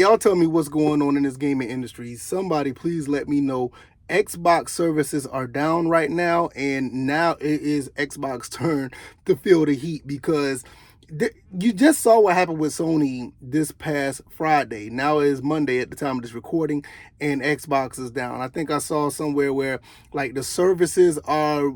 Y'all tell me what's going on in this gaming industry. Somebody please let me know. Xbox services are down right now, and now it is Xbox turn to feel the heat because you just saw what happened with Sony this past Friday. Now it is Monday at the time of this recording, and Xbox is down. I think I saw somewhere where like the services are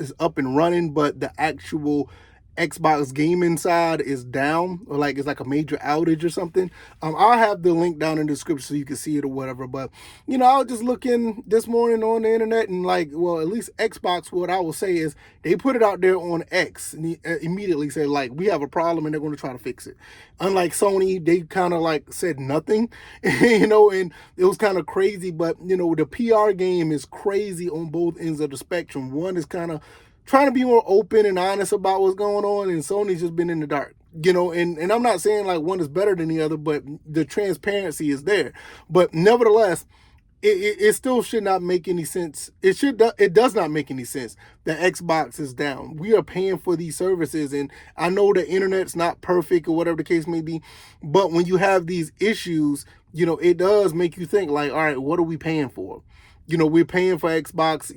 is up and running, but the actual Xbox gaming side is down, or like it's like a major outage or something. I'll have the link down in the description so you can see it or whatever. But I was just looking this morning on the internet, and like, well, at least Xbox, what I will say is they put it out there on X and immediately said like we have a problem and they're going to try to fix it. Unlike Sony, they kind of like said nothing, and it was kind of crazy. But the PR game is crazy on both ends of the spectrum. One is kind of trying to be more open and honest about what's going on, and Sony's just been in the dark. And I'm not saying like one is better than the other, but the transparency is there. But nevertheless, it still should not make any sense. It does not make any sense that Xbox is down. We are paying for these services, and I know the internet's not perfect or whatever the case may be, but when you have these issues, it does make you think like, all right, what are we paying for? We're paying for Xbox,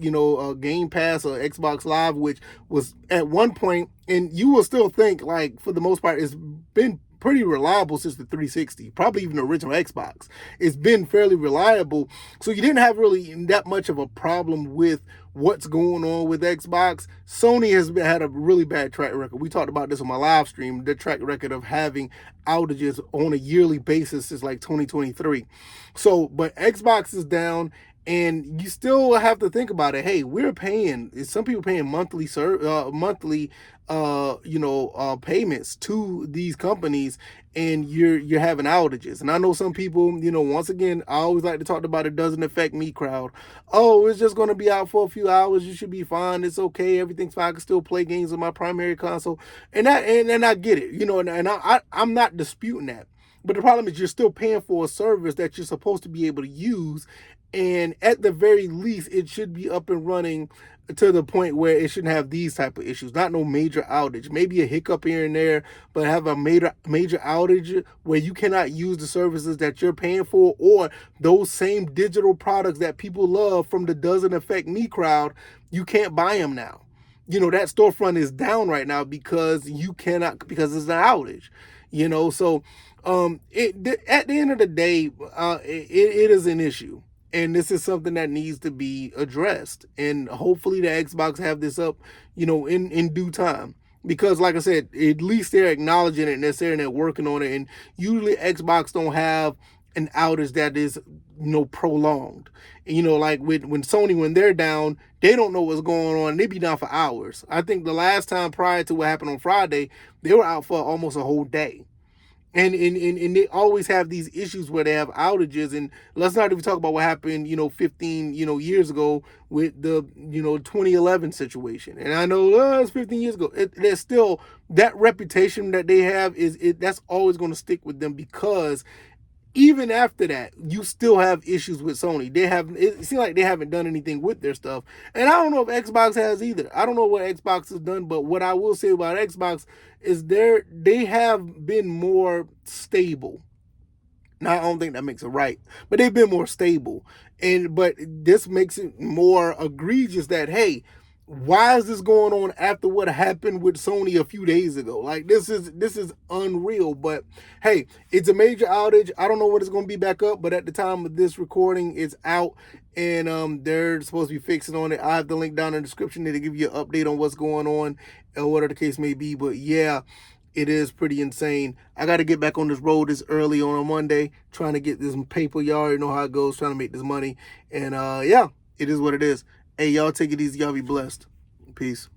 Game Pass or Xbox Live, which was at one point, and you will still think like for the most part, it's been pretty reliable since the 360, probably even the original Xbox. It's been fairly reliable. So you didn't have really that much of a problem with what's going on with Xbox. Sony has had a really bad track record. We talked about this on my live stream, the track record of having outages on a yearly basis since like 2023. So, but Xbox is down. And you still have to think about it. Hey, we're paying. Some people paying monthly payments to these companies, and you're having outages. And I know some people, once again, I always like to talk about it doesn't affect me crowd. Oh, it's just going to be out for a few hours. You should be fine. It's okay. Everything's fine. I can still play games on my primary console, and I get it. I'm not disputing that. But the problem is you're still paying for a service that you're supposed to be able to use. And at the very least, it should be up and running to the point where it shouldn't have these type of issues. Not no major outage, maybe a hiccup here and there, but have a major outage where you cannot use the services that you're paying for, or those same digital products that people love from the doesn't affect me crowd, you can't buy them now. That storefront is down right now because because it's an outage. So at the end of the day, it is an issue. And this is something that needs to be addressed. And hopefully the Xbox have this up, in due time. Because like I said, at least they're acknowledging it and they're saying they're working on it. And usually Xbox don't have an outage that is, prolonged. And, like when Sony, when they're down, they don't know what's going on. They be down for hours. I think the last time prior to what happened on Friday, they were out for almost a whole day. And they always have these issues where they have outages. And let's not even talk about what happened, 15, years ago with the, 2011 situation. And I know it's 15 years ago. There's still that reputation that they have that's always going to stick with them, because even after that, you still have issues with Sony. It seems like they haven't done anything with their stuff. And I don't know if Xbox has either. I don't know what Xbox has done, but what I will say about Xbox is they have been more stable. Now, I don't think that makes it right, but they've been more stable. But this makes it more egregious that, hey, why is this going on after what happened with Sony a few days ago? Like, this is unreal. But hey, it's a major outage. I don't know when it's going to be back up, but at the time of this recording, it's out, and they're supposed to be fixing on it. I have the link down in the description to give you an update on what's going on or whatever the case may be. But yeah, it is pretty insane. I got to get back on this road this early on a Monday, trying to get this paper. Y'all already know how it goes, trying to make this money. And yeah, it is what it is. Hey, y'all take it easy. Y'all be blessed. Peace.